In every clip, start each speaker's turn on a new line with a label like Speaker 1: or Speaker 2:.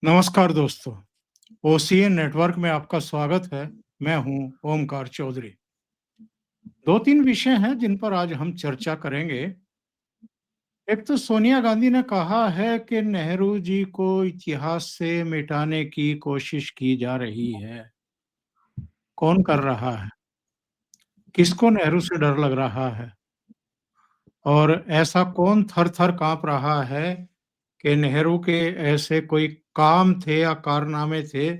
Speaker 1: नमस्कार दोस्तों, OCN network में आपका स्वागत है। मैं हूं ओमकार चौधरी। 2-3 विषय हैं जिन पर आज हम चर्चा करेंगे। एक तो सोनिया गांधी ने कहा है कि नेहरू जी को इतिहास से मिटाने की कोशिश की जा रही है। कौन कर रहा है? किसको नेहरू से डर लग रहा है? और ऐसा कौन थर-थर काँप रहा है कि नेहरू के ऐसे कोई काम थे या कारनामे थे,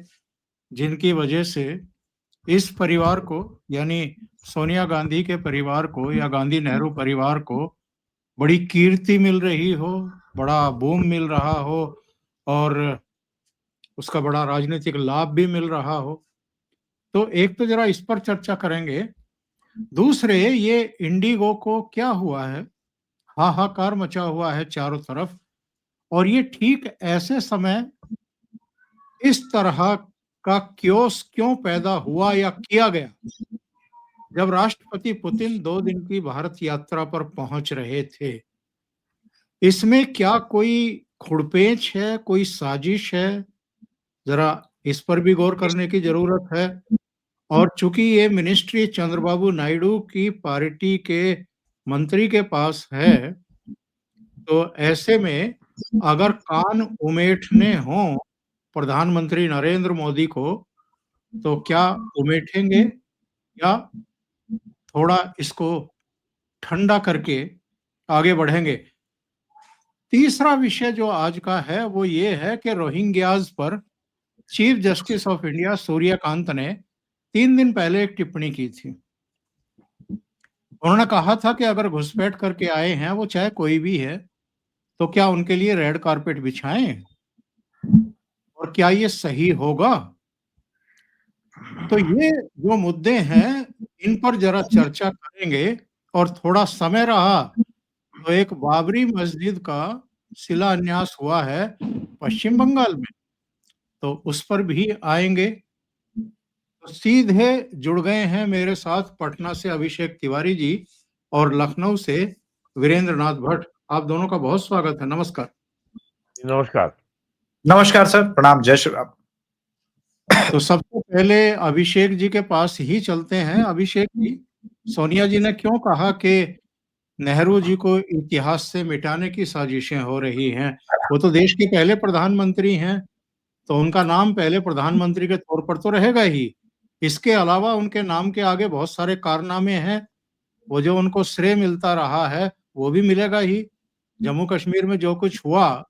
Speaker 1: जिनकी वजह से इस परिवार को यानी सोनिया गांधी के परिवार को या गांधी नेहरू परिवार को बड़ी कीर्ति मिल रही हो, बड़ा बूम मिल रहा हो और उसका बड़ा राजनीतिक लाभ भी मिल रहा हो। तो एक तो जरा इस पर चर्चा करेंगे। दूसरे ये इंडिगो को क्या हुआ है? हाहाकार मचा हुआ है चारों तरफ और ये ठीक ऐसे समय इस तरह का क्योस क्यों पैदा हुआ या किया गया? जब राष्ट्रपति पुतिन 2 दिन की भारत यात्रा पर पहुंच रहे थे, इसमें क्या कोई खुड़पेच है, कोई साजिश है? ज़रा इस पर भी गौर करने की ज़रूरत है। और चूँकि ये मिनिस्ट्री चंद्रबाबू नायडू की पार्टी के मंत्री के पास है, तो ऐसे में अगर कान उमेठने हों प्रधानमंत्री नरेंद्र मोदी को, तो क्या उमेठेंगे या थोड़ा इसको ठंडा करके आगे बढ़ेंगे? तीसरा विषय जो आज का है वो ये है कि रोहिंग्याज़ पर chief justice of India Suryakant ने 3 दिन पहले एक टिप्पणी की थी। उन्होंने कहा था कि अगर घुसपैठ करके आए हैं, वो चाहे कोई भी है, तो क्या उनके लिए रेड कार्पेट बिछाएँ? और क्या ये सही होगा? तो ये जो मुद्दे हैं, इन पर ज़रा चर्चा करेंगे और थोड़ा समय रहा तो एक बाबरी मस्जिद का शिलान्यास हुआ है पश्चिम बंगाल में, तो उस पर भी आएँगे। तो सीधे जुड़ गए हैं मेरे साथ पटना से अभिषेक तिवारी जी और लखनऊ से वीरेंद्र नाथ भट्ट। आप दोनों का बहुत स्वागत है। नमस्कार।
Speaker 2: नमस्कार।
Speaker 3: नमस्कार सर, प्रणाम, जय श्री राम।
Speaker 1: तो सबसे पहले अभिषेक जी के पास ही चलते हैं। अभिषेक जी, सोनिया जी ने क्यों कहा कि नेहरू जी को इतिहास से मिटाने की साजिशें हो रही हैं? वो तो देश के पहले प्रधानमंत्री हैं, तो उनका नाम पहले प्रधानमंत्री के तौर पर तो रहेगा ही। इसके अलावा उनके नाम के आगे बहुत सारे कारनामे हैं, वो जो उनको श्रेय मिलता रहा है, वो भी मिलेगा ही। जम्मू-कश्मीर में जो कुछ हुआ,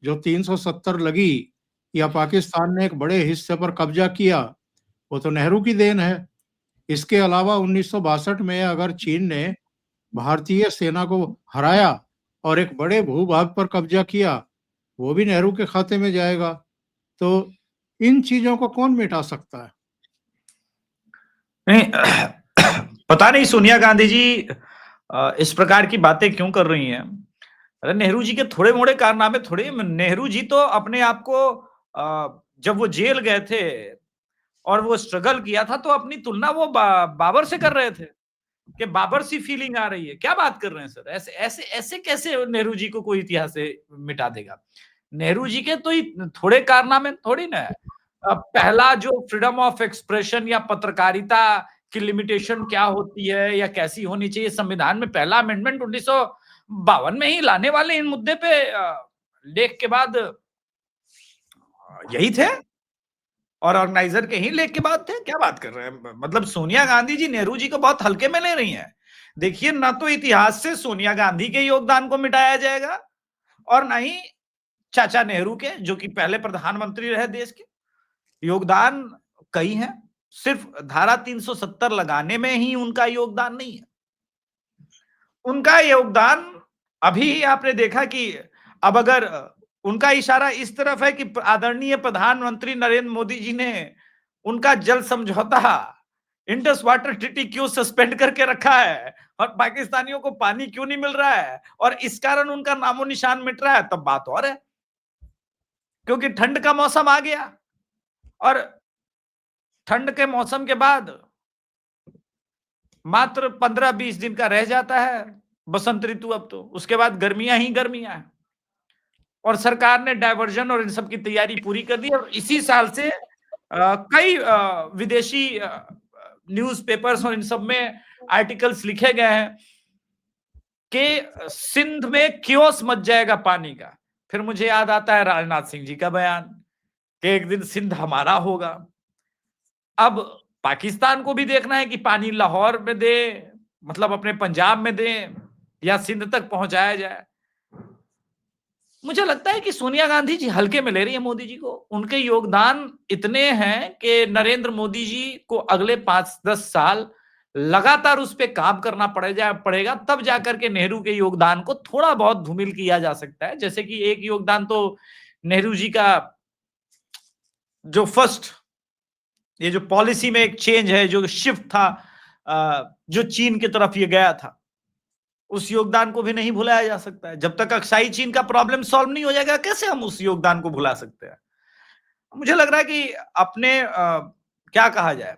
Speaker 1: जो 370 लगी या पाकिस्तान ने एक बड़े हिस्से पर कब्जा किया, वो तो नेहरू की देन है। इसके अलावा 1962 में अगर चीन ने भारतीय सेना को हराया और एक बड़े भूभाग पर कब्जा किया, वो भी नेहरू के खाते में जाएगा। तो इन चीज़ों को कौन मिटा सकता है?
Speaker 3: नहीं पता नहीं सोनिया गांधी जी इस प्रकार की बातें क्यों कर रही हैं। अरे नेहरू जी के थोड़े मोड़े कारनामे थोड़े, नेहरू जी तो अपने आप को जब वो जेल गए थे और वो स्ट्रगल किया था तो अपनी तुलना वो बाबर से कर रहे थे कि बाबर सी फीलिंग आ रही है। क्या बात कर रहे हैं सर? ऐसे ऐसे ऐसे कैसे नेहरू जी को कोई इतिहास से मिटा देगा? नेहरू जी के तो थोड़े कारनामे थोड़ी ना है। पहला जो फ्रीडम ऑफ एक्सप्रेशन या पत्रकारिता की लिमिटेशन क्या होती है या कैसी होनी चाहिए, संविधान में पहला अमेंडमेंट 1952 में ही लाने वाले इन मुद्दे पे लेख के बाद यही थे और ऑर्गेनाइजर के ही लेख के बाद थे। क्या बात कर रहे हैं? मतलब सोनिया गांधी जी नेहरू जी को बहुत हल्के में ले रही हैं। देखिए, ना तो इतिहास से सोनिया गांधी के योगदान को मिटाया जाएगा और ना ही चाचा नेहरू के, जो कि पहले प्रधानमंत्री रहे देश के। योगदान कई हैं, सिर्फ धारा 370 लगाने में ही उनका योगदान नहीं है। उनका योगदान अभी आपने देखा कि अब अगर उनका इशारा इस तरफ है कि आदरणीय प्रधानमंत्री नरेंद्र मोदी जी ने उनका जल समझौता इंडस वाटर ट्रीटी क्यों सस्पेंड करके रखा है और पाकिस्तानियों को पानी क्यों नहीं मिल रहा है और इस कारण उनका नामो निशान मिट रहा है, तब बात और है। क्योंकि ठंड का मौसम आ गया और ठंड के मौसम के बाद मात्र 15-20 दिन का रह जाता है बसंत ऋतु। अब तो उसके बाद गर्मियां ही गर्मियां हैं। और सरकार ने डायवर्जन और इन सब की तैयारी पूरी कर दी। और इसी साल से कई विदेशी न्यूज़पेपर्स और इन सब में आर्टिकल्स लिखे गए हैं कि सिंध में क्योस मच जाएगा पानी का। फिर मुझे याद आता है राजनाथ सिंह जी का बयान कि एक दिन सिंध हमारा होगा। अब पाकिस्तान को भी देखना है कि पानी लाहौर में दे, मतलब अपने पंजाब में दे, या सिंध तक पहुंचाया जाए। मुझे लगता है कि सोनिया गांधी जी हल्के में ले रही है मोदी जी को। उनके योगदान इतने हैं कि नरेंद्र मोदी जी को अगले 5-10 साल लगातार उस पर काम करना पड़ेगा, तब जाकर के नेहरू के योगदान को थोड़ा बहुत धूमिल किया जा सकता है। जैसे कि एक योगदान तो नेहरू जी का जो फर्स्ट ये जो पॉलिसी में एक चेंज है, जो शिफ्ट था, जो चीन की तरफ ये गया था, उस योगदान को भी नहीं भुलाया जा सकता है। जब तक अक्साई चीन का प्रॉब्लम सॉल्व नहीं हो जाएगा, कैसे हम उस योगदान को भुला सकते हैं। मुझे लग रहा है कि अपने क्या कहा जाए,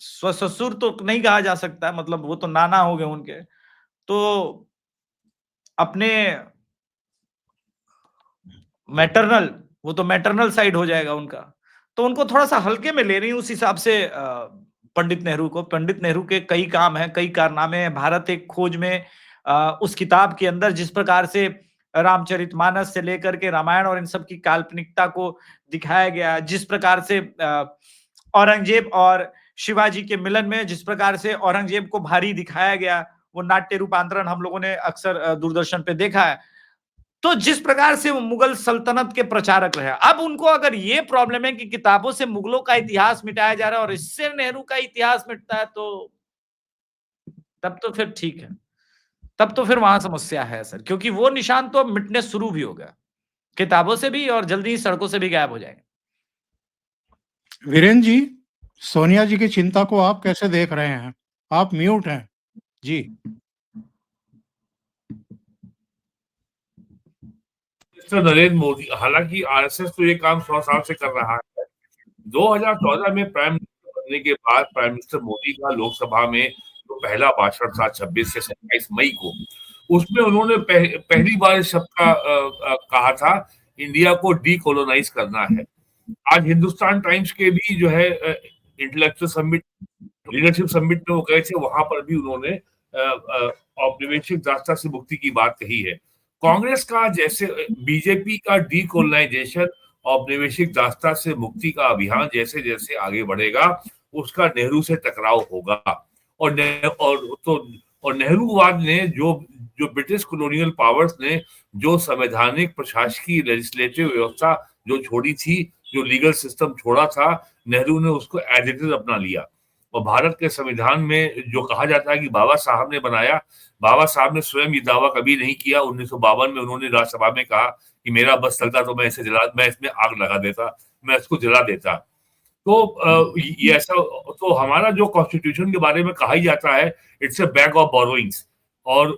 Speaker 3: ससुर तो नहीं कहा जा सकता, मतलब वो तो नाना हो गए उनके, तो अपने मैटरनल, वो तो मैटरनल साइड हो जाएगा उनका, तो उनको थोड़ा सा हल्के में ले रही हूं उस हिसाब से। पंडित नेहरू को, पंडित नेहरू के कई काम हैं, कई कारनामे हैं। भारत एक खोज में उस किताब के अंदर जिस प्रकार से रामचरितमानस से लेकर के रामायण और इन सब की काल्पनिकता को दिखाया गया, जिस प्रकार से औरंगजेब और शिवाजी के मिलन में जिस प्रकार से औरंगजेब को भारी दिखाया गया, वो नाट्य रूपांतरण हम लोगों ने अक्सर दूरदर्शन पे देखा है। तो जिस प्रकार से वो मुगल सल्तनत के प्रचारक रहे, अब उनको अगर ये प्रॉब्लम है कि किताबों से मुगलों का इतिहास मिटाया जा रहा है और इससे नेहरू का इतिहास मिटता है, तो तब तो फिर ठीक है, तब तो फिर वहां समस्या है सर, क्योंकि वो निशान तो अब मिटने शुरू भी हो गया, किताबों से भी और जल्दी ही सड़कों से भी गायब हो जाएंगे।
Speaker 1: वीरेंद्र जी, सोनिया जी की चिंता को आप कैसे देख रहे हैं? आप म्यूट हैं जी।
Speaker 2: मिस्टर नरेंद्र मोदी, हालांकि आरएसएस तो ये काम 100 साल से कर रहा है। 2014 में प्राइम मिनिस्टर बनने के बाद प्राइम मिनिस्टर मोदी का लोकसभा में जो पहला भाषण था 26 से 27 मई को, उसमें उन्होंने पहली बार इस शब्द का कहा था, इंडिया को डीकोलोनाइज करना है। आज हिंदुस्तान टाइम्स के भी जो है इंटेलेक्चुअल समिट, लीडरशिप समिट में वो गए थे, वहां पर भी उन्होंने औपनिवेशिक दास्ता से मुक्ति की बात कही है। कांग्रेस का जैसे बीजेपी का डीकोलोनाइजेशन, औपनिवेशिक दास्ता से मुक्ति का अभियान जैसे जैसे आगे बढ़ेगा, उसका नेहरू से टकराव होगा। और नेहरूवाद ने जो ब्रिटिश कॉलोनियल पावर्स ने जो संवैधानिक, प्रशासकीय, लेजिस्लेटिव व्यवस्था जो छोड़ी थी, जो लीगल सिस्टम छोड़ा था, नेहरू ने उसको एज इट इज अपना लिया। और भारत के संविधान में जो कहा जाता है कि बाबा साहब ने बनाया, बाबा साहब ने स्वयं ये दावा कभी नहीं किया। 1952 में उन्होंने राज्यसभा में कहा कि मेरा बस चलता तो मैं इसमें आग लगा देता, मैं इसको जला देता। तो ये ऐसा, तो हमारा जो कॉन्स्टिट्यूशन के बारे में कहा ही जाता है, it's a bag of borrowings. और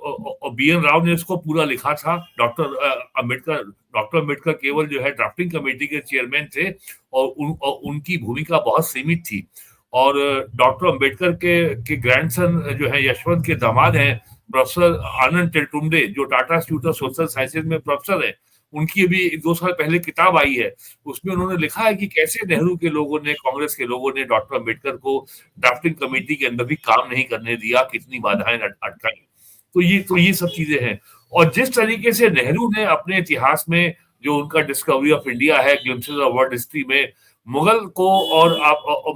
Speaker 2: BN राव ने इसको पूरा लिखा था। डॉक्टर अम्बेडकर केवल जो है ड्राफ्टिंग कमेटी के चेयरमैन थे, और उनकी भूमिका बहुत सीमित थी। और डॉक्टर अम्बेडकर के ग्रैंडसन जो है यशवंत के दामाद हैं प्रोफेसर आनंद तेलटुंबडे, जो Tata institute of social sciences में प्रोफेसर है, उनकी अभी 2 साल पहले किताब आई है। उसमें उन्होंने लिखा है कि कैसे नेहरू के लोगों ने, कांग्रेस के लोगों ने डॉक्टर अम्बेडकर को ड्राफ्टिंग कमेटी के अंदर भी काम नहीं करने दिया, कितनी बाधाएं अटकाई। तो ये सब चीजें हैं। और जिस तरीके से नेहरू ने अपने इतिहास में जो उनका डिस्कवरी ऑफ इंडिया है, ग्लिम्पसेस ऑफ वर्ल्ड हिस्ट्री में, मुगल को और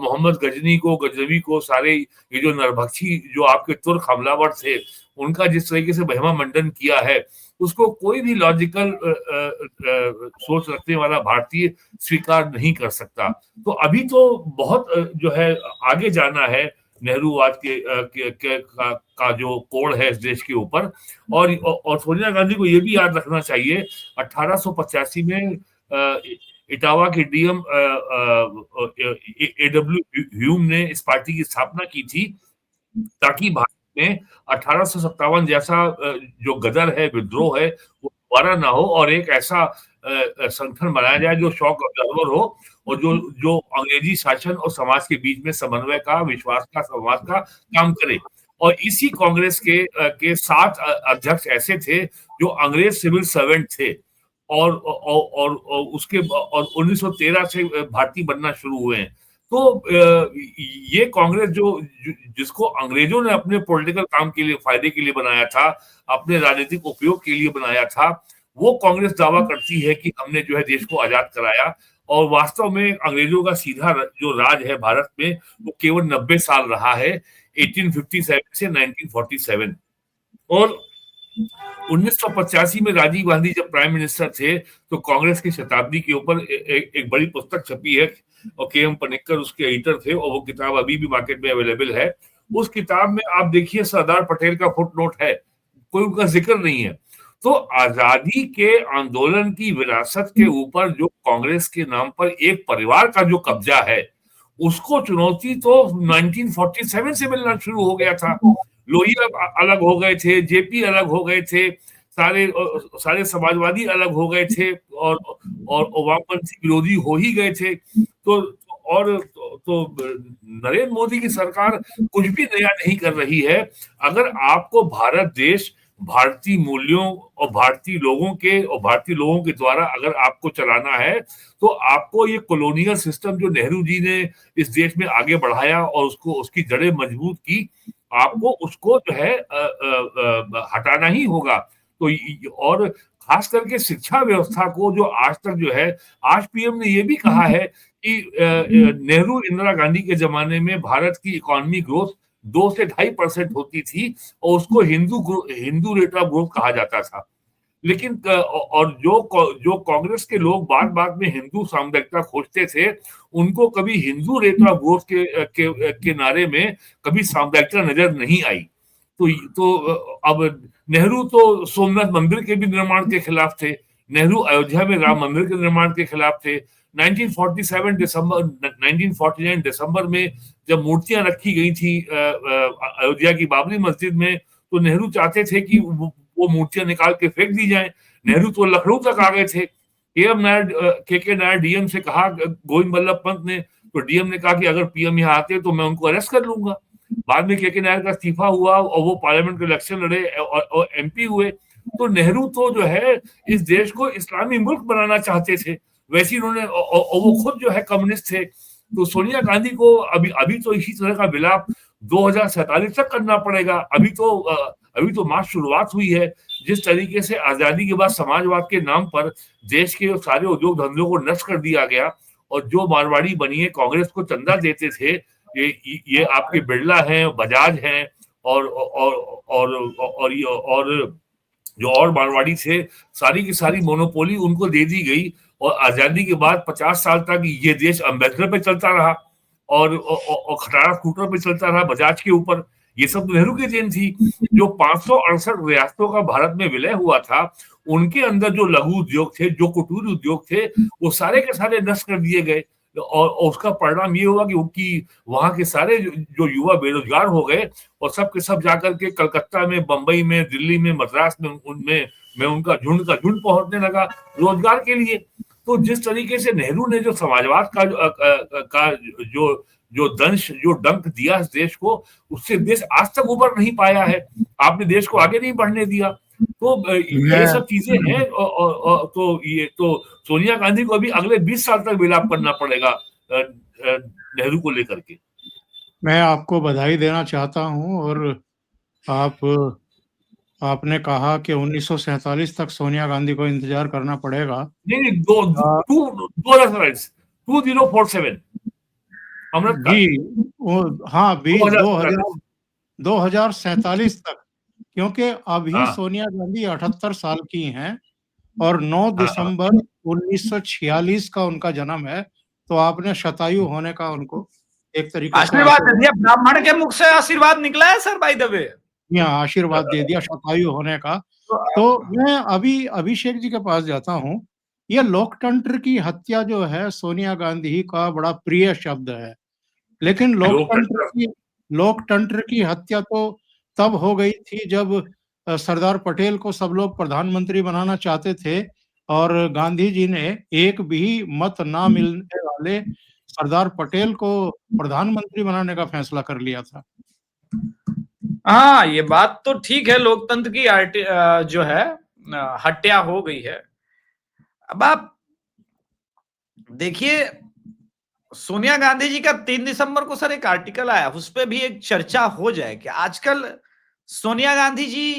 Speaker 2: मोहम्मद गजनवी को, सारे ये जो नरभक्षी जो आपके तुर्क हमलावर थे, उनका जिस तरीके से महिमा मंडन किया है, उसको कोई भी लॉजिकल सोच रखने वाला भारतीय स्वीकार नहीं कर सकता। तो अभी तो बहुत जो है आगे जाना है नेहरूवाद का जो कोड है इस देश के ऊपर। और सोनिया गांधी को ये भी याद रखना चाहिए, 1885 में इटावा के डीएम AW ह्यूम ने इस पार्टी की स्थापना की थी, ताकि भारत में 1857 जैसा जो गदर है, विद्रोह है, वो दोबारा ना हो, और एक ऐसा संगठन बनाया जाए जो शॉक ऑब्जर्वर हो, और जो अंग्रेजी शासन और समाज के बीच में समन्वय का, विश्वास का, संवाद का काम करे। और इसी कांग्रेस के 7 अध्यक्ष ऐसे थे जो अंग्रेज सिविल सर्वेंट थे और उसके और 1913 से भारतीय बनना शुरू हुए हैं। तो ये कांग्रेस जिसको अंग्रेजों ने अपने पॉलिटिकल काम के लिए, फायदे के लिए बनाया था, अपने राजनीतिक उपयोग के लिए बनाया था, वो कांग्रेस दावा करती है कि हमने जो है देश को आजाद कराया। और वास्तव में अंग्रेजों का सीधा जो राज है भारत में वो केवल 90 साल रहा है, 1857 से 1947। और 1985 में राजीव गांधी जब प्राइम मिनिस्टर थे तो कांग्रेस की शताब्दी के ऊपर एक बड़ी पुस्तक छपी है और के एम पनिक्कर उसके एडिटर थे, और वो किताब अभी भी मार्केट में अवेलेबल है। उस किताब में आप देखिए सरदार पटेल का फुटनोट है, कोई उनका जिक्र नहीं है। तो आजादी के आंदोलन की विरासत के ऊपर जो कांग्रेस के नाम पर एक परिवार का जो कब्जा है, उसको चुनौती तो 1947 से मिलना शुरू हो गया था। लोहिया अलग हो गए थे, जेपी अलग हो गए थे, सारे समाजवादी अलग हो गए थे और वामपंथी विरोधी हो ही गए थे। तो नरेंद्र मोदी की सरकार कुछ भी नया नहीं कर रही है। अगर आपको भारत देश भारतीय मूल्यों और भारतीय लोगों के द्वारा अगर आपको चलाना है, तो आपको ये कॉलोनियल सिस्टम जो नेहरू जी ने इस देश में आगे बढ़ाया और उसकी जड़ें मजबूत की, आपको उसको जो है हटाना ही होगा। तो और खास करके शिक्षा व्यवस्था को जो आज तक जो है, आज पीएम ने ये भी कहा है कि नेहरू इंदिरा गांधी के जमाने में भारत की इकोनॉमी ग्रोथ 2 से 2.5% होती थी और उसको हिंदू रेट ऑफ ग्रोथ कहा जाता था। लेकिन और जो कांग्रेस के लोग बात में हिंदू सामुदायिकता खोजते थे, उनको कभी हिंदू रेट ऑफ ग्रोथ के नारे में कभी सामुदायिकता नजर नहीं आई। तो अब नेहरू तो सोमनाथ मंदिर के भी निर्माण के खिलाफ थे, नेहरू अयोध्या में राम मंदिर के निर्माण के खिलाफ थे। 1949 दिसंबर में जब मूर्तियां रखी गई थी अयोध्या की बाबरी मस्जिद में, तो नेहरू चाहते थे कि वो मूर्तियां निकाल के फेंक दी जाएं। नेहरू तो लखनऊ तक आ गए थे। के नायर डीएम से कहा, गोविंद बल्लभ पंत ने, तो डीएम ने कहा कि अगर पीएम यहाँ आते तो मैं उनको अरेस्ट कर लूंगा। बाद में के नायर का इस्तीफा हुआ और वो पार्लियामेंट के इलेक्शन लड़े और एमपी हुए। तो नेहरू तो जो है इस देश को इस्लामी मुल्क बनाना चाहते थे, वैसे उन्होंने, और वो खुद जो है कम्युनिस्ट थे। तो सोनिया गांधी को अभी तो इसी तरह का विलाप 2047 तक करना पड़ेगा। अभी तो मात्र शुरुआत हुई है। जिस तरीके से आजादी के बाद समाजवाद के नाम पर देश के सारे उद्योग धंधों को नष्ट कर दिया गया, और जो मारवाड़ी बनिए कांग्रेस को चंदा देते थे, ये आपके बिरला हैं, बजाज हैं और जो और मारवाड़ी थे, सारी की सारी मोनोपोली उनको दे दी गई। और आजादी के बाद 50 साल तक ये देश अम्बेडकर पे चलता रहा और खटारा स्कूटर पे चलता रहा बजाज के ऊपर। ये सब नेहरू की देन थी। जो 568 रियासतों का भारत में विलय हुआ था, उनके अंदर जो लघु उद्योग थे, जो कुटीर उद्योग थे, वो सारे के सारे नष्ट कर दिए गए। और उसका परिणाम ये हुआ कि उनकी वहां के सारे जो युवा बेरोजगार हो गए और सब के सब जाकर के कलकत्ता में, बंबई में, दिल्ली में, मद्रास में उनका झुंड पहुंचने लगा रोजगार के लिए। तो जिस तरीके से नेहरू ने जो समाजवाद का जो डंक दिया इस देश को, उससे देश आज तक उबर नहीं पाया है। आपने देश को आगे नहीं बढ़ने दिया। तो ये सब चीजें हैं। तो सोनिया गांधी को अभी अगले 20 साल तक विलाप करना पड़ेगा नेहरू को लेकर के।
Speaker 1: मैं आपको बधाई देना चाहता हूं। और आपने कहा कि 1947 तक सोनिया गांधी को इंतजार करना पड़ेगा।
Speaker 2: नहीं 2047
Speaker 1: जी, हाँ 2047 तक, क्योंकि अभी सोनिया गांधी 78 साल की हैं और 9 दिसंबर 1946 का उनका जन्म है। तो आपने शतायु होने का उनको एक तरीके से
Speaker 3: आशीर्वाद दे दिया, ब्राह्मण के मुख से आशीर्वाद निकला है सर, बाय द वे।
Speaker 1: यहाँ आशीर्वाद दे दिया शतायु होने का। तो मैं अभी अभिषेक जी के पास जाता हूँ। ये लोकतंत्र की हत्या जो है, सोनिया गांधी का बड़ा प्रिय शब्द है, लेकिन लोकतंत्र की हत्या तो तब हो गई थी जब सरदार पटेल को सब लोग प्रधानमंत्री बनाना चाहते थे और गांधी जी ने एक भी मत ना मिलने वाले सरदार पटेल को प्रधानमंत्री बनाने का फैसला कर लिया था।
Speaker 3: हाँ, ये बात तो ठीक है, लोकतंत्र की जो है हत्या हो गई है। अब आप देखिए, सोनिया गांधी जी का 3 दिसंबर को सर एक आर्टिकल आया, उस पर भी एक चर्चा हो जाए कि आजकल सोनिया गांधी जी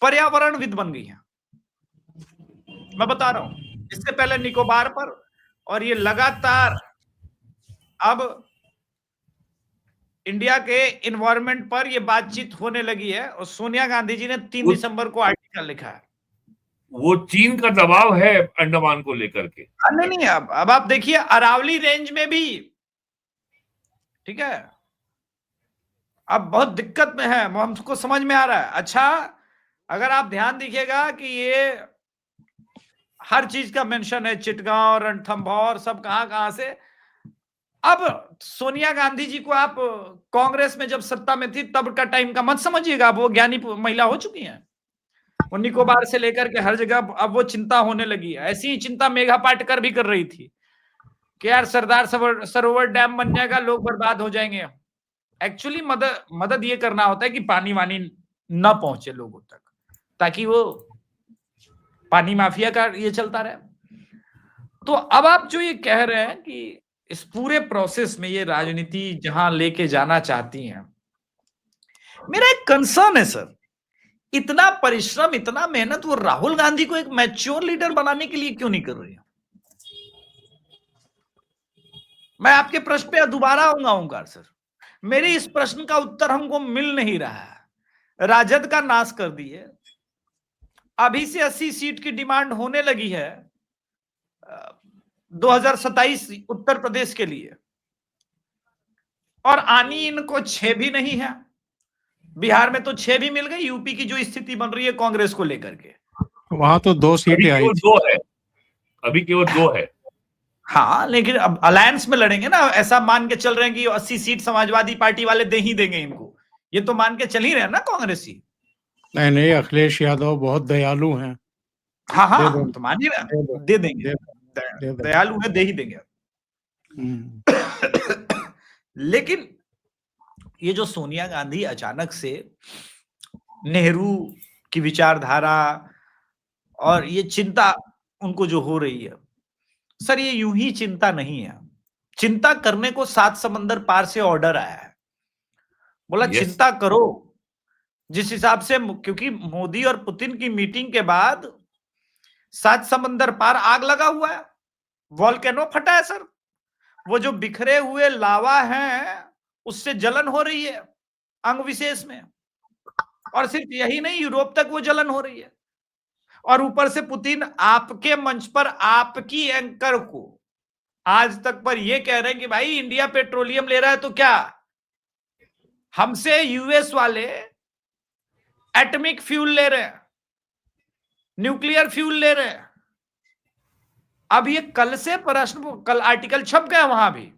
Speaker 3: पर्यावरणविद बन गई हैं। मैं बता रहा हूं, इससे पहले निकोबार पर, और ये लगातार अब इंडिया के इन्वायरमेंट पर ये बातचीत होने लगी है, और सोनिया गांधी जी ने 3 दिसंबर को आर्टिकल लिखा है।
Speaker 2: वो चीन का दबाव है अंडमान को लेकर के।
Speaker 3: नहीं नहीं, अब आप देखिए अरावली रेंज में भी, ठीक है, अब बहुत दिक्कत में है, वो हमको समझ में आ रहा है। अच्छा, अगर आप ध्यान दीजिएगा कि ये हर चीज का मेंशन है, चिटगांव, रणथंभौर, सब कहां कहां से। अब सोनिया गांधी जी को आप कांग्रेस में जब सत्ता में थी तब का टाइम का मत समझिएगा, अब वो ज्ञानी महिला हो चुकी हैं। वो निकोबार से लेकर के हर जगह अब वो चिंता होने लगी है। ऐसी ही चिंता मेघा पाटकर भी कर रही थी कि यार सरदार सरोवर डैम बन जाएगा, लोग बर्बाद हो जाएंगे। एक्चुअली मदद ये करना होता है कि पानी वानी न पहुंचे लोगों तक, ताकि वो पानी माफिया का ये चलता रहे। तो अब आप जो ये कह रहे हैं कि इस पूरे प्रोसेस में ये राजनीति जहां लेके जाना चाहती हैं, मेरा एक कंसर्न है सर, इतना परिश्रम, इतना मेहनत वो राहुल गांधी को एक मैच्योर लीडर बनाने के लिए क्यों नहीं कर रही है? मैं आपके प्रश्न पे दोबारा आऊंगा ओंकार सर, मेरे इस प्रश्न का उत्तर हमको मिल नहीं रहा है। राजद का नाश कर दिए, अभी से 80 सीट की डिमांड होने लगी है 2027 उत्तर प्रदेश के लिए, और आनी इनको 6 भी नहीं है। बिहार में तो 6 भी मिल गई, यूपी की जो स्थिति बन रही है कांग्रेस को लेकर के,
Speaker 1: वहां तो 2 सीटें आई थी।
Speaker 2: 2 है, अभी केवल 2 है।
Speaker 3: हाँ, लेकिन अब अलायंस में लड़ेंगे ना, ऐसा मान के चल रहे हैं कि 80 सीट समाजवादी पार्टी वाले दे ही देंगे इनको, ये तो मान के चल ही रहे हैं ना कांग्रेसी।
Speaker 1: नहीं नहीं, अखिलेश यादव बहुत दयालु हैं।
Speaker 3: हाँ
Speaker 1: दे
Speaker 3: हाँ,
Speaker 1: देंगे,
Speaker 3: तो मानिए ना,
Speaker 1: दे दो,
Speaker 3: दे देंगे,
Speaker 1: दे देंगे।
Speaker 3: दयालु है, दे ही देंगे। लेकिन ये जो सोनिया गांधी अचानक से नेहरू की विचारधारा और ये चिंता उनको जो हो रही है सर, ये यूं ही चिंता नहीं है। चिंता करने को 7 समंदर पार से ऑर्डर आया है, बोला चिंता करो। जिस हिसाब से, क्योंकि मोदी और पुतिन की मीटिंग के बाद 7 समंदर पार आग लगा हुआ है, वॉल्केनो फटा है सर, वो जो बिखरे हुए लावा हैं उससे जलन हो रही है अंग विशेष में, और सिर्फ यही नहीं, यूरोप तक वो जलन हो रही है। और ऊपर से पुतिन आपके मंच पर आपकी एंकर को आज तक पर ये कह रहे हैं कि भाई इंडिया पेट्रोलियम ले रहा है तो क्या, हमसे यूएस वाले एटॉमिक फ्यूल ले रहे हैं, न्यूक्लियर फ्यूल ले रहे हैं। अब ये कल से प्रश्न, कल आर्टिकल छप गया वहां भी,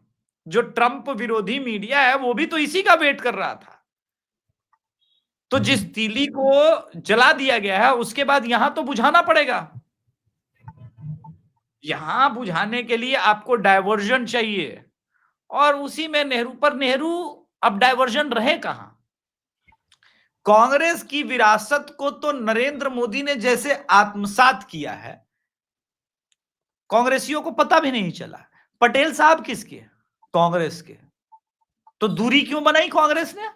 Speaker 3: जो ट्रंप विरोधी मीडिया है वो भी तो इसी का वेट कर रहा था। तो जिस तीली को जला दिया गया है उसके बाद यहां तो बुझाना पड़ेगा। यहां बुझाने के लिए आपको डायवर्जन चाहिए, और उसी में नेहरू अब डायवर्जन रहे कहां? कांग्रेस की विरासत को तो नरेंद्र मोदी ने जैसे आत्मसात किया है, कांग्रेसियों को पता भी नहीं चला। पटेल साहब किसके? कांग्रेस के। तो दूरी क्यों बनाई कांग्रेस ने?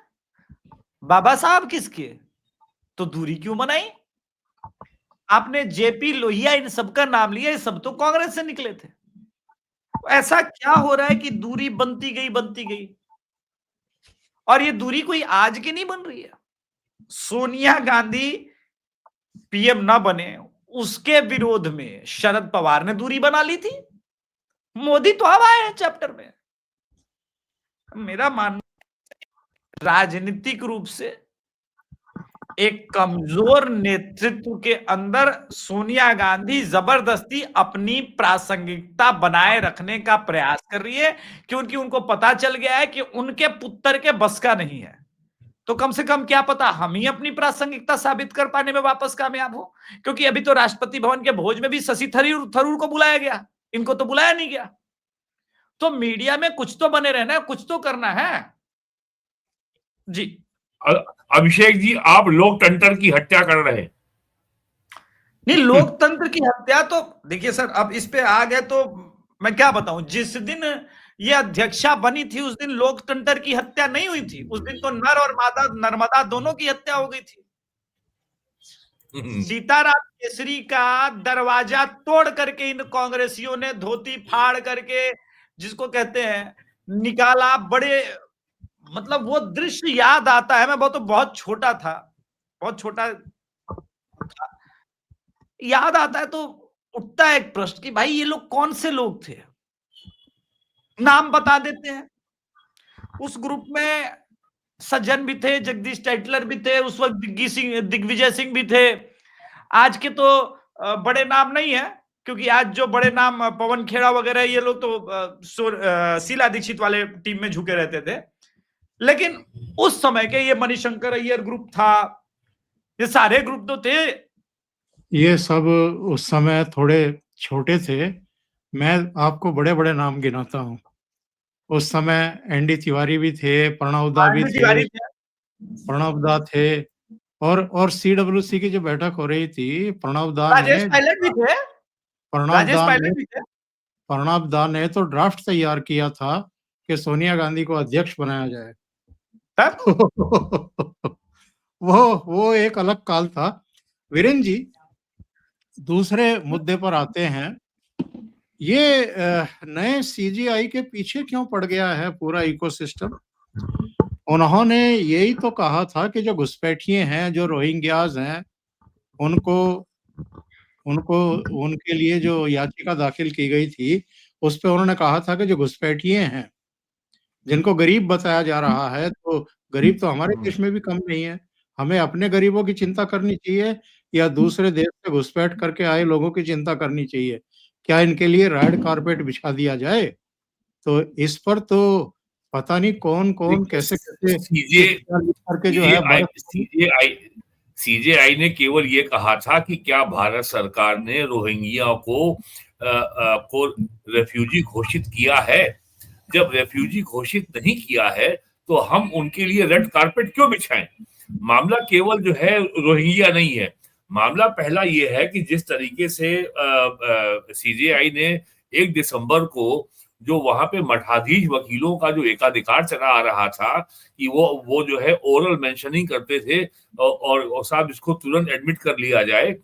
Speaker 3: बाबा साहब किसके? तो दूरी क्यों बनाई? आपने जेपी लोहिया, इन सबका नाम लिया, ये सब तो कांग्रेस से निकले थे। ऐसा क्या हो रहा है कि दूरी बनती गई, और ये दूरी कोई आज की नहीं बन रही है। सोनिया गांधी पीएम ना बने उसके विरोध में शरद पवार ने दूरी बना ली थी, मोदी तो अब आए हैं चैप्टर में। मेरा मानना राजनीतिक रूप से एक कमजोर नेतृत्व के अंदर सोनिया गांधी जबरदस्ती अपनी प्रासंगिकता बनाए रखने का प्रयास कर रही है, क्योंकि उनको पता चल गया है कि उनके पुत्र के बस का नहीं है। तो कम से कम क्या पता हम ही अपनी प्रासंगिकता साबित कर पाने में वापस कामयाब हो, क्योंकि अभी तो राष्ट्रपति भवन के भोज में भी शशि थरूर को बुलाया गया, इनको तो बुलाया नहीं गया। तो मीडिया में कुछ तो बने रहना है, कुछ तो करना है जी।
Speaker 2: अभिषेक जी, आप लोकतंत्र की हत्या कर रहे हैं।
Speaker 3: नहीं, लोकतंत्र की हत्या तो देखिए सर, अब इस पे आ गए तो मैं क्या बताऊं। जिस दिन ये अध्यक्षा बनी थी उस दिन लोकतंत्र की हत्या नहीं हुई थी। उस दिन तो नर और मादा नर्मदा दोनों की हत्या हो गई थी। सीताराम केसरी का दरवाजा तोड़ करके इन कांग्रेसियों ने धोती फाड़ करके, जिसको कहते हैं, निकाला। बड़े मतलब वो दृश्य याद आता है। मैं बहुत छोटा था, बहुत छोटा था। याद आता है तो उठता है एक प्रश्न कि भाई ये लोग कौन से लोग थे। नाम बता देते हैं। उस ग्रुप में सज्जन भी थे, जगदीश टाइटलर भी थे, उस वक्त दिग्विजय सिंह भी थे। आज के तो बड़े नाम नहीं है, क्योंकि आज जो बड़े नाम पवन खेड़ा वगैरह, ये लोग तो शीला दीक्षित वाले टीम में झुके रहते थे। लेकिन उस समय के ये मणिशंकर अय्यर ग्रुप था, ये सारे ग्रुप तो थे।
Speaker 1: ये सब उस समय थोड़े छोटे थे। मैं आपको बड़े बड़े नाम गिनाता हूँ। उस समय एनडी तिवारी भी थे, प्रणव दा भी थे, प्रणव दा थे, और सीडब्ल्यूसी की जो बैठक हो रही थी, प्रणव दा
Speaker 3: राजेश
Speaker 1: ने
Speaker 3: पायलट भी थे।
Speaker 1: प्रणव
Speaker 3: राजेश
Speaker 1: दा ने
Speaker 3: पायलट भी थे।
Speaker 1: प्रणब दा ने तो ड्राफ्ट तैयार किया था कि सोनिया गांधी को अध्यक्ष बनाया जाए।
Speaker 3: तब
Speaker 1: वो एक अलग काल था। वीरेन जी, दूसरे मुद्दे पर आते हैं। ये नए सीजीआई के पीछे क्यों पड़ गया है पूरा इकोसिस्टम? उन्होंने यही तो कहा था कि जो घुसपैठिए हैं, जो रोहिंग्याज हैं, उनको उनको उनके लिए जो याचिका दाखिल की गई थी, उस पे उन्होंने कहा था कि जो घुसपैठिए हैं, जिनको गरीब बताया जा रहा है, तो गरीब तो हमारे देश में भी कम नहीं है। हमें अपने गरीबों की चिंता करनी चाहिए या दूसरे देश से घुसपैठ करके आए लोगों की चिंता करनी चाहिए? क्या इनके लिए रेड कारपेट बिछा दिया जाए? तो इस पर तो पता नहीं कौन-कौन, कैसे-कैसे
Speaker 2: सीजे
Speaker 1: चिट्ठियाँ लिख करके जो है
Speaker 2: सीजेआई सीजेआई सीजेआई ने केवल ये कहा था कि क्या भारत सरकार ने रोहिंग्या को रेफ्यूजी घोषित किया है। जब रेफ्यूजी घोषित नहीं किया है तो हम उनके लिए रेड कारपेट क्यों बिछाएं। मामला केवल जो है रोहिंग्या नहीं है। मामला पहला ये है कि जिस तरीके से सीजेआई ने 1 दिसंबर को जो वहां पे मठाधीश वकीलों का जो एकाधिकार चला आ रहा था कि वो जो है ओरल मेंशनिंग करते थे और साहब इसको तुरंत एडमिट कर लिया जाए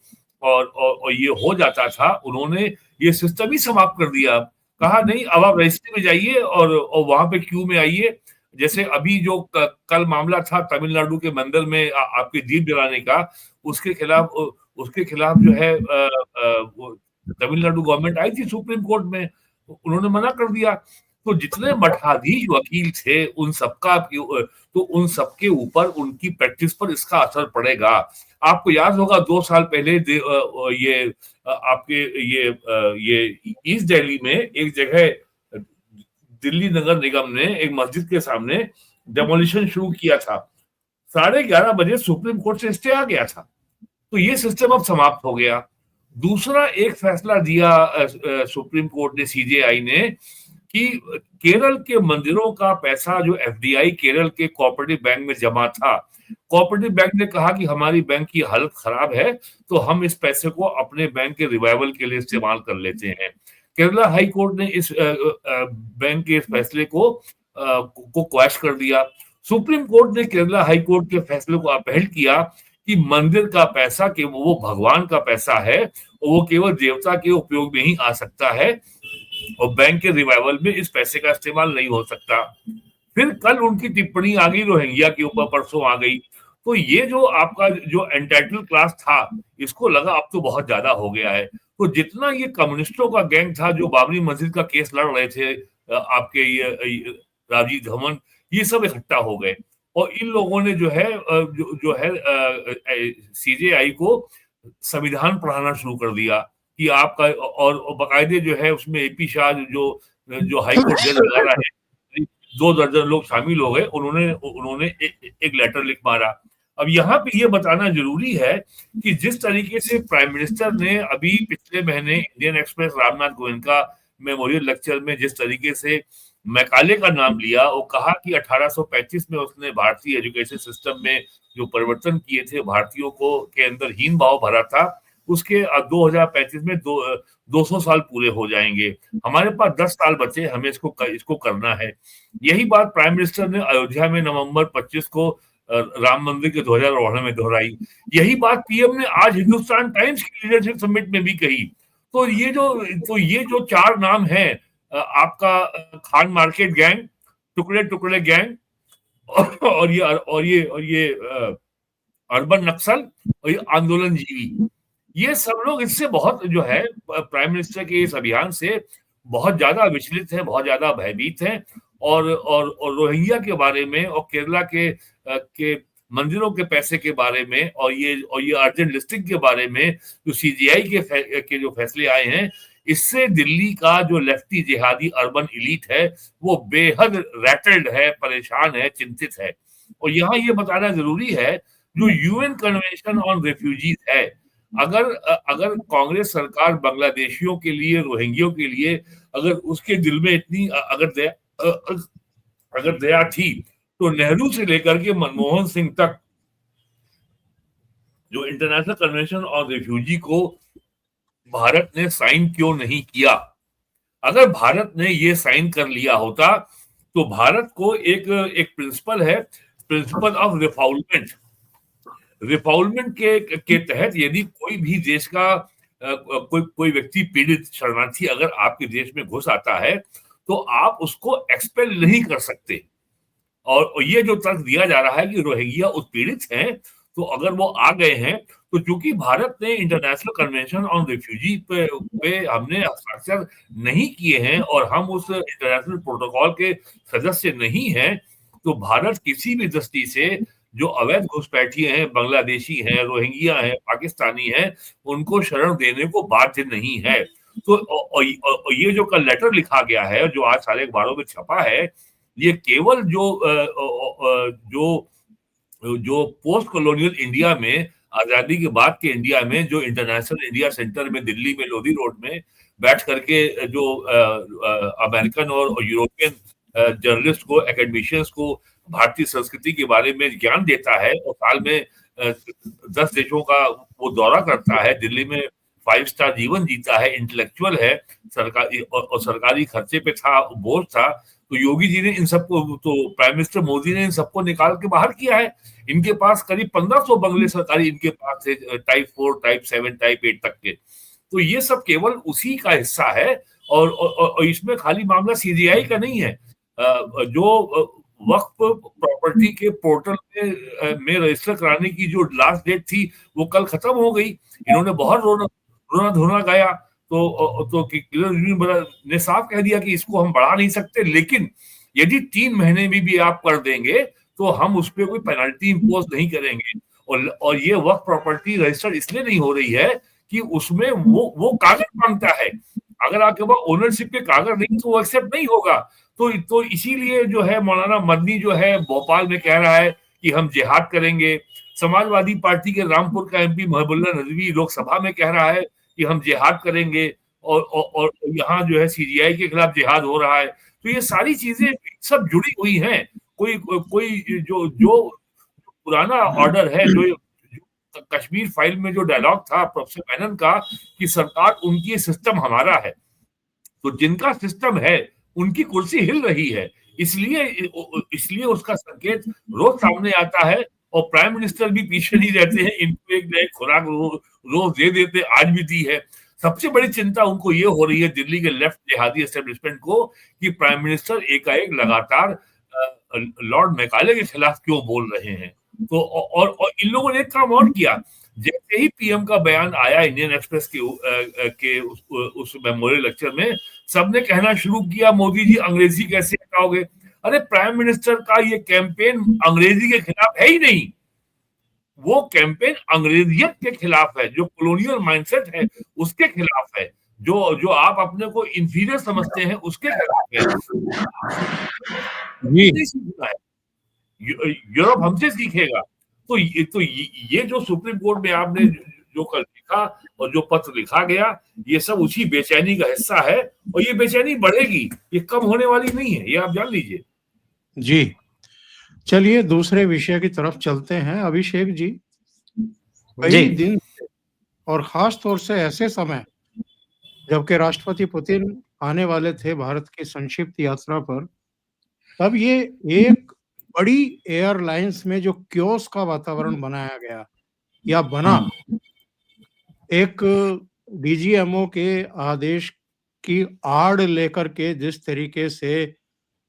Speaker 2: और ये हो जाता था। उन्होंने ये सिस्टम ही समाप्त कर दिया। कहा नहीं, अब आप रजिस्ट्री में जाइए और वहां पे क्यू में आइए। जैसे अभी जो कल मामला था तमिलनाडु के मंदिर में आपके दीप जलाने का, उसके खिलाफ जो है तमिलनाडु गवर्नमेंट आई थी सुप्रीम कोर्ट में, उन्होंने मना कर दिया। तो जितने मठाधीश वकील थे उन सबके ऊपर उनकी प्रैक्टिस पर इसका असर पड़ेगा। आपको याद होगा 2 साल पहले ये आपके ये ईस्ट दिल्ली में एक जगह दिल्ली नगर निगम ने एक मस्जिद के सामने डेमोलिशन शुरू किया था। 11:30 बजे सुप्रीम कोर्ट से स्टे आ गया था। तो ये सिस्टम अब समाप्त हो गया। दूसरा एक फैसला दिया सुप्रीम कोर्ट ने, सीजेआई ने, कि केरल के मंदिरों का पैसा जो एफडीआई केरल के कोऑपरेटिव बैंक में जमा था, कोऑपरेटिव बैंक ने कहा कि हमारी बैंक की हालत खराब है तो हम इस पैसे को अपने बैंक के रिवाइवल के लिए इस्तेमाल कर लेते हैं। केरला हाई कोर्ट ने इस बैंक के इस फैसले को क्वैश कर दिया। सुप्रीम कोर्ट ने केरला हाई कोर्ट के फैसले को अपील किया कि मंदिर का पैसा कि वो भगवान का पैसा है और वो केवल देवता के उपयोग में ही आ सकता है और बैंक के रिवाइवल में इस पैसे का इस्तेमाल नहीं हो सकता। फिर कल उनकी टिप्पणी आ गई रोहिंग्या के ऊपर, परसों आ गई। तो ये जो आपका जो एंटाइटल क्लास था, इसको लगा अब तो बहुत ज्यादा हो गया है। तो जितना ये कम्युनिस्टों का गैंग था जो बाबरी मस्जिद का केस लड़ रहे थे, आपके ये राजीव धवन, ये सब इकट्ठा हो गए और इन लोगों ने जो है सीजेआई को संविधान पढ़ाना शुरू कर दिया कि आपका, और बाकायदे जो है उसमें एपी शाह जो हाई कोर्ट जज वगैरह है, 2 दर्जन लोग शामिल हो गए। उन्होंने एक लेटर लिख मारा। अब यहाँ पे ये बताना जरूरी है कि जिस तरीके से प्राइम मिनिस्टर ने अभी पिछले महीने Indian express Ramnath Goenka memorial lecture में जिस तरीके से मैकाले का नाम लिया, वो कहा कि 1835 में उसने भारतीय एजुकेशन सिस्टम में जो परिवर्तन किए थे, भारतीयों को के अंदर हीन भाव भरा था, उसके 2035 में 200 साल पूरे हो जाएंगे। हमारे पास 10 साल बचे, हमें इसको करना है। यही बात प्राइम मिनिस्टर ने अयोध्या में नवंबर 25 को राम मंदिर के ध्वजारोहण में दोहराई। यही बात पीएम ने आज हिंदुस्तान टाइम्स की लीडरशिप समिट में भी कही। तो ये जो 4 नाम है, आपका खान मार्केट गैंग, टुकड़े टुकड़े गैंग, और ये अर्बन नक्सल और ये आंदोलन जीवी, ये सब लोग इससे बहुत जो है प्राइम मिनिस्टर के इस अभियान से बहुत ज्यादा विचलित हैं, बहुत ज्यादा भयभीत हैं। और रोहिंग्या के बारे में और केरला के मंदिरों के पैसे के बारे में और ये अर्जेंट लिस्टिंग के बारे में जो सीजीआई के जो फैसले आए हैं, इससे दिल्ली का जो लेफ्टी जिहादी अर्बन इलीट है वो बेहद रैटल्ड है, परेशान है, चिंतित है। और यहाँ ये बताना जरूरी है, जो यूएन कन्वेंशन ऑन रेफ्यूजीज है, अगर कांग्रेस सरकार बांग्लादेशियों के लिए, रोहिंग्यों के लिए अगर उसके दिल में इतनी अगर दया थी, तो नेहरू से लेकर के मनमोहन सिंह तक जो इंटरनेशनल कन्वेंशन ऑन रेफ्यूजी को भारत ने साइन क्यों नहीं किया? अगर भारत ने ये साइन कर लिया होता तो भारत को एक प्रिंसिपल है, प्रिंसिपल ऑफ रिफॉल्वमेंट के तहत यदि कोई भी देश का कोई व्यक्ति पीड़ित शरणार्थी अगर आपके देश में घुस आता है तो आप उसको एक्सपेल नहीं कर सकते। और ये जो तर्क दिया जा रहा है कि रोहिंग्या उत्पीड़ित हैं, तो अगर वो आ गए हैं तो चूंकि भारत ने इंटरनेशनल कन्वेंशन ऑन रिफ्यूजी पे हमने हस्ताक्षर नहीं किए हैं और हम उस इंटरनेशनल प्रोटोकॉल के सदस्य नहीं हैं, तो भारत किसी भी दृष्टि से जो अवैध घुसपैठिए हैं, बांग्लादेशी हैं, रोहिंग्या हैं, पाकिस्तानी हैं, उनको शरण देने को बाध्य नहीं है। तो ये जो कल लेटर लिखा गया है, जो आज सारे अखबारों में छपा है, ये केवल जो पोस्ट कॉलोनियल इंडिया में, आजादी के बाद के इंडिया में, जो इंटरनेशनल इंडिया सेंटर में दिल्ली में लोधी रोड में बैठ करके जो अमेरिकन और यूरोपियन जर्नलिस्ट को, एकेडमिशियंस को भारतीय संस्कृति के बारे में ज्ञान देता है और साल में 10 देशों का वो दौरा करता है, दिल्ली में 5 स्टार जीवन जीता है, इंटेलेक्चुअल है, सरकारी खर्चे पे था, बोझ था, तो योगी जी ने इन सबको, तो प्राइम मिनिस्टर मोदी ने इन सबको निकाल के बाहर किया है। इनके पास करीब 1500 बंगले सरकारी इनके पास थे, टाइप 4, टाइप 7, टाइप 8 तक के। तो ये सब केवल उसी का हिस्सा है और इसमें खाली मामला सीजीआई का नहीं है। जो वक्फ प्रॉपर्टी के पोर्टल में रजिस्टर कराने की जो लास्ट डेट थी वो कल खत्म हो गई। इन्होंने बहुत रोना धोना गाया, तो ने साफ कह दिया कि इसको हम बढ़ा नहीं सकते, लेकिन यदि 3 महीने में भी आप कर देंगे तो हम उस पर कोई पेनल्टी इम्पोज नहीं करेंगे। और ये वक्फ प्रॉपर्टी रजिस्टर इसलिए नहीं हो रही है कि उसमें वो कागज मांगता है। अगर आपके पास ओनरशिप के कागज नहीं तो वो एक्सेप्ट नहीं होगा। तो इसीलिए जो है मौलाना मदनी जो है भोपाल में कह रहा है कि हम जिहाद करेंगे। समाजवादी पार्टी के रामपुर का एमपी महबुल्ला नदवी लोकसभा में कह रहा है कि हम जिहाद करेंगे, और यहाँ जो है सीजीआई के खिलाफ जिहाद हो रहा है। तो ये सारी चीजें सब जुड़ी हुई हैं। कोई जो पुराना ऑर्डर है, जो कश्मीर फाइल में जो डायलॉग था प्रोफेसर मेनन का कि सरकार उनकी, सिस्टम हमारा है, तो जिनका सिस्टम है उनकी कुर्सी हिल रही है, इसलिए उसका संकेत रोज सामने आता है। और प्राइम मिनिस्टर भी पीछे नहीं रहते हैं, इनको एक नए खुराक रोज दे देते, आज भी दी है। सबसे बड़ी चिंता उनको ये हो रही है, दिल्ली के लेफ्ट जिहादी एस्टेब्लिशमेंट को, कि प्राइम मिनिस्टर एकाएक लगातार लॉर्ड मैकाले के खिलाफ क्यों बोल रहे हैं। तो और इन लोगों ने एक काम और किया, जैसे ही पीएम का बयान आया इंडियन एक्सप्रेस के उस मेमोरियल लेक्चर में, सबने कहना शुरू किया मोदी जी अंग्रेजी कैसे हटाओगे। अरे प्राइम मिनिस्टर का ये कैंपेन अंग्रेजी के खिलाफ है ही नहीं, वो कैंपेन अंग्रेजियत के खिलाफ है, जो कॉलोनियल माइंडसेट है उसके खिलाफ है, जो आप अपने को इंफीरियर समझते हैं उसके खिलाफ है। यूरोप हमसे सीखेगा। तो ये जो सुप्रीम कोर्ट में आपने जो कल लिखा और जो पत्र लिखा गया, ये सब उसी बेचैनी का हिस्सा है, और ये बेचैनी बढ़ेगी, ये कम होने वाली नहीं है, ये आप जान लीजिए।
Speaker 1: जी, चलिए दूसरे विषय की तरफ चलते हैं। अभिषेक जी,
Speaker 3: जी
Speaker 1: कई दिन और खास तौर से ऐसे समय जबकि राष्ट्रपति पुतिन आने वाले थे भारत की संक्षिप्त यात्रा पर, तब ये एक बड़ी एयरलाइंस में जो क्योस का वातावरण बनाया गया या बना, एक डीजीएमओ के आदेश की आड़ लेकर के जिस तरीके से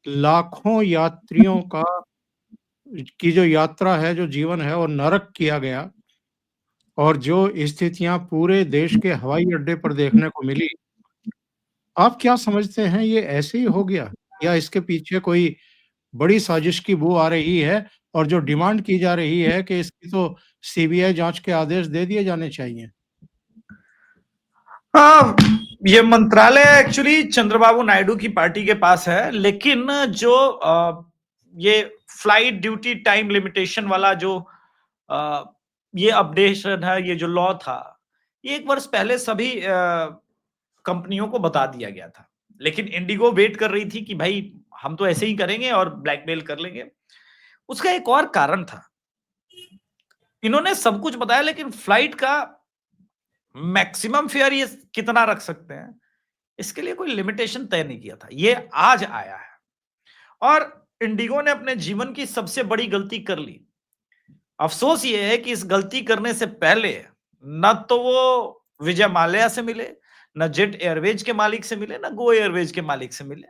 Speaker 1: लाखों यात्रियों की जो यात्रा है, जो जीवन है, वो नरक किया गया, और जो स्थितियां पूरे देश के हवाई अड्डे पर देखने को मिली, आप क्या समझते हैं, ये ऐसे ही हो गया या इसके पीछे कोई बड़ी साजिश की बू आ रही है और जो डिमांड की जा रही है कि इसकी तो सीबीआई जांच के आदेश दे दिए जाने चाहिए?
Speaker 3: हाँ, ये मंत्रालय एक्चुअली चंद्रबाबू नायडू की पार्टी के पास है, लेकिन जो ये फ्लाइट ड्यूटी टाइम लिमिटेशन वाला जो ये अपडेशन है, ये जो लॉ था, ये 1 वर्ष पहले सभी कंपनियों को बता दिया गया था, लेकिन इंडिगो वेट कर रही थी कि भाई हम तो ऐसे ही करेंगे और ब्लैकमेल कर लेंगे। उसका एक और कारण था, इन्होंने सब कुछ बताया, लेकिन फ्लाइट का मैक्सिमम फेयर ये कितना रख सकते हैं, इसके लिए कोई लिमिटेशन तय नहीं किया था। ये आज आया है और इंडिगो ने अपने जीवन की सबसे बड़ी गलती कर ली। अफसोस ये है कि इस गलती करने से पहले न तो वो विजय माल्या से मिले, न जेट एयरवेज के मालिक से मिले, न गो एयरवेज के मालिक से मिले,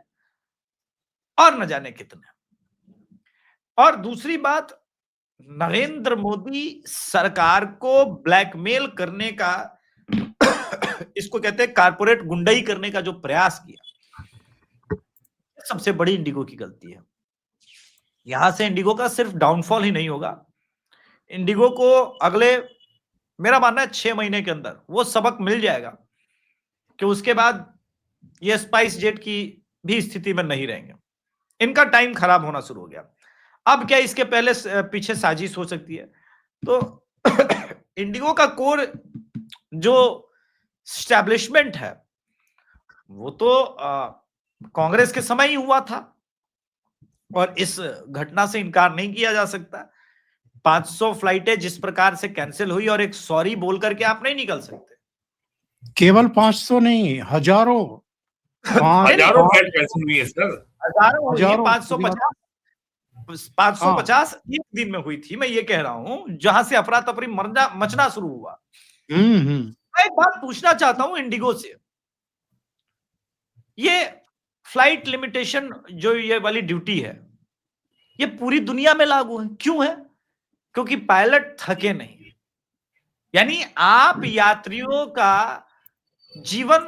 Speaker 3: और न जाने कितने। और दूसरी बात, नरेंद्र मोदी सरकार को ब्लैकमेल करने का इसको कहते हैं कारपोरेट गुंडाई करने का जो प्रयास किया, सबसे बड़ी इंडिगो की गलती है। यहां से इंडिगो का सिर्फ डाउनफॉल ही नहीं होगा, इंडिगो को अगले, मेरा मानना है 6 महीने के अंदर वो सबक मिल जाएगा कि उसके बाद ये स्पाइस जेट की भी स्थिति में नहीं रहेंगे। इनका टाइम खराब होना शुरू हो गया। अब क्या इसके पहले पीछे साजिश हो सकती है? तो इंडिगो का कोर जो स्टैब्लिशमेंट है वो तो कांग्रेस के समय ही हुआ था और इस घटना से इनकार नहीं किया जा सकता। 500 फ्लाइटें जिस प्रकार से कैंसिल हुई और एक सॉरी बोल करके आप नहीं निकल सकते।
Speaker 1: केवल 500 नहीं, हजारों
Speaker 2: हजारों फ्लाइट कैंसिल हुई है सर,
Speaker 3: हजारों हुई,
Speaker 1: हजारों
Speaker 3: 550 एक दिन में हुई थी। मैं ये कह रहा हूं जहां से अफरा तफरी मचना शुरू हुआ। मैं एक बात पूछना चाहता हूं इंडिगो से, ये फ्लाइट लिमिटेशन जो ये वाली ड्यूटी है, ये पूरी दुनिया में लागू है। क्यों है? क्योंकि पायलट थके नहीं, यानी आप यात्रियों का जीवन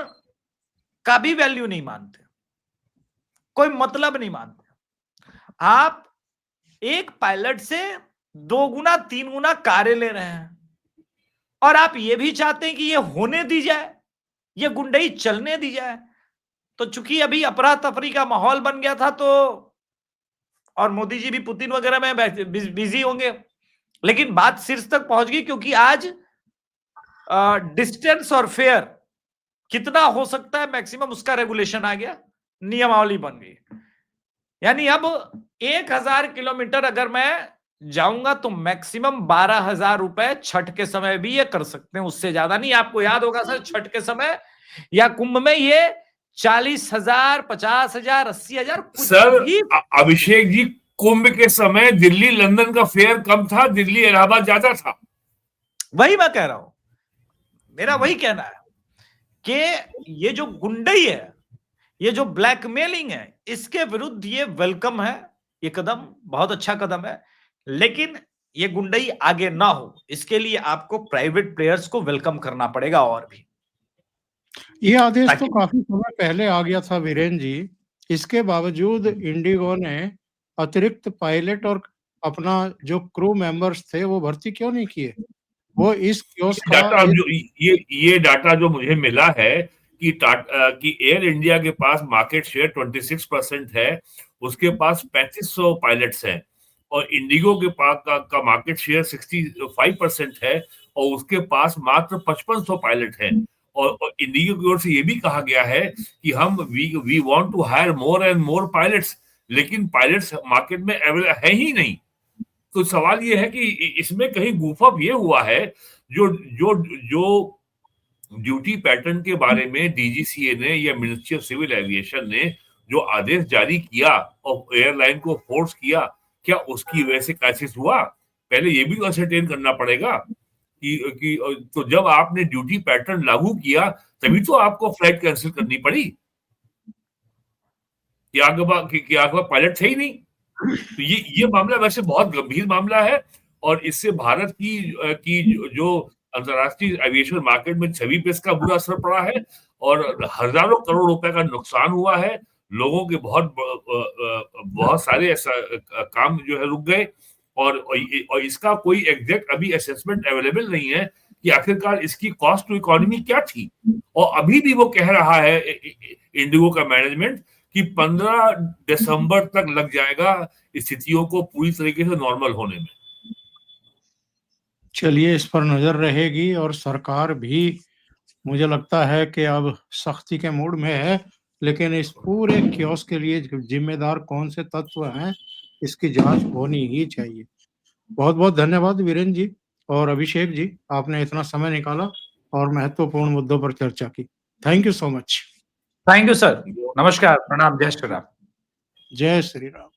Speaker 3: का भी वैल्यू नहीं मानते, कोई मतलब नहीं मानते। आप एक पायलट से 2 गुना 3 गुना कारें ले रहे हैं और आप ये भी चाहते हैं कि ये होने दी जाए, ये गुंडई चलने दी जाए। तो चूंकि अभी अफरा तफरी का माहौल बन गया था, तो और मोदी जी भी पुतिन वगैरह में बिजी होंगे, लेकिन बात शीर्ष तक पहुंच गई क्योंकि आज डिस्टेंस और फेयर कितना हो सकता है मैक्सिमम, उसका रेगुलेशन आ गया, नियमावली बन गई। यानी अब 1000 किलोमीटर अगर मैं जाऊंगा तो मैक्सिमम 12,000 रुपए छठ के समय भी ये कर सकते हैं, उससे ज्यादा नहीं। आपको याद होगा सर, छठ के समय या कुंभ में ये 40,000, 50,000, 80,000
Speaker 2: सर। अभिषेक जी, कुंभ के समय दिल्ली लंदन का फेयर कम था, दिल्ली इलाहाबाद ज्यादा था।
Speaker 3: वही मैं कह रहा हूं, मेरा वही कहना है कि ये जो गुंडई है, ये जो ब्लैकमेलिंग है, इसके विरुद्ध ये वेलकम है, ये कदम बहुत अच्छा कदम है। लेकिन ये गुंडई आगे ना हो, इसके लिए आपको प्राइवेट प्लेयर्स को वेलकम करना पड़ेगा। और भी
Speaker 1: ये आदेश तो काफी समय पहले आ गया था वीरेन जी, इसके बावजूद इंडिगो ने अतिरिक्त पायलट और अपना जो क्रू मेंबर्स थे वो भर्ती क्यों नहीं किए? वो इस
Speaker 2: डाटा जो ये डाटा जो मुझे मिला है कि एयर इंडिया के पास मार्केट शेयर 26% है, उसके पास 3500 पायलट्स हैं और इंडिगो के पास का मार्केट शेयर 65% है और उसके पास मात्र 5500 पायलट है। और इंडिगो की ओर से ये भी कहा गया है कि हम we want to hire more and more pilots, लेकिन पायलट्स मार्केट में अवेलेबल है ही नहीं। तो सवाल ये है कि इसमें कहीं गूफ अप ये हुआ है, जो जो जो ड्यूटी पैटर्न के बारे में डीजीसीए ने या मिनिस्ट्री ऑफ सिविल एविएशन ने जो आदेश जारी किया और एयरलाइन को फोर्स किया, क्या उसकी वजह से क्राइसिस हुआ? पहले ये भी असरटेन करना पड़ेगा कि तो जब आपने ड्यूटी पैटर्न लागू किया तभी तो आपको फ्लाइट कैंसिल करनी पड़ी, कि आगे पायलट थे ही नहीं। तो ये मामला वैसे बहुत गंभीर मामला है और इससे भारत की जो अंतर्राष्ट्रीय एविएशन मार्केट में छवि पे इसका बुरा असर पड़ा है और हजारों करोड़ रुपए का नुकसान हुआ है। लोगों के बहुत सारे ऐसा काम जो है रुक गए और इसका कोई एग्जैक्ट अभी असेसमेंट अवेलेबल नहीं है कि आखिरकार इसकी कॉस्ट टू इकोनॉमी क्या थी। और अभी भी वो कह रहा है इंडिगो का मैनेजमेंट कि 15 दिसंबर तक लग जाएगा स्थितियों को पूरी तरीके से नॉर्मल होने में।
Speaker 1: चलिए, इस पर नजर रहेगी और सरकार भी मुझे लगता है कि अब सख्ती के मूड में है, लेकिन इस पूरे क्योस के लिए जिम्मेदार कौन से तत्व हैं, इसकी जांच होनी ही चाहिए। बहुत बहुत धन्यवाद वीरेंद्र जी और अभिषेक जी, आपने इतना समय निकाला और महत्वपूर्ण मुद्दों पर चर्चा की। Thank you so much.
Speaker 3: Thank you sir. नमस्कार, प्रणाम, जय श्री राम।
Speaker 1: जय श्री राम।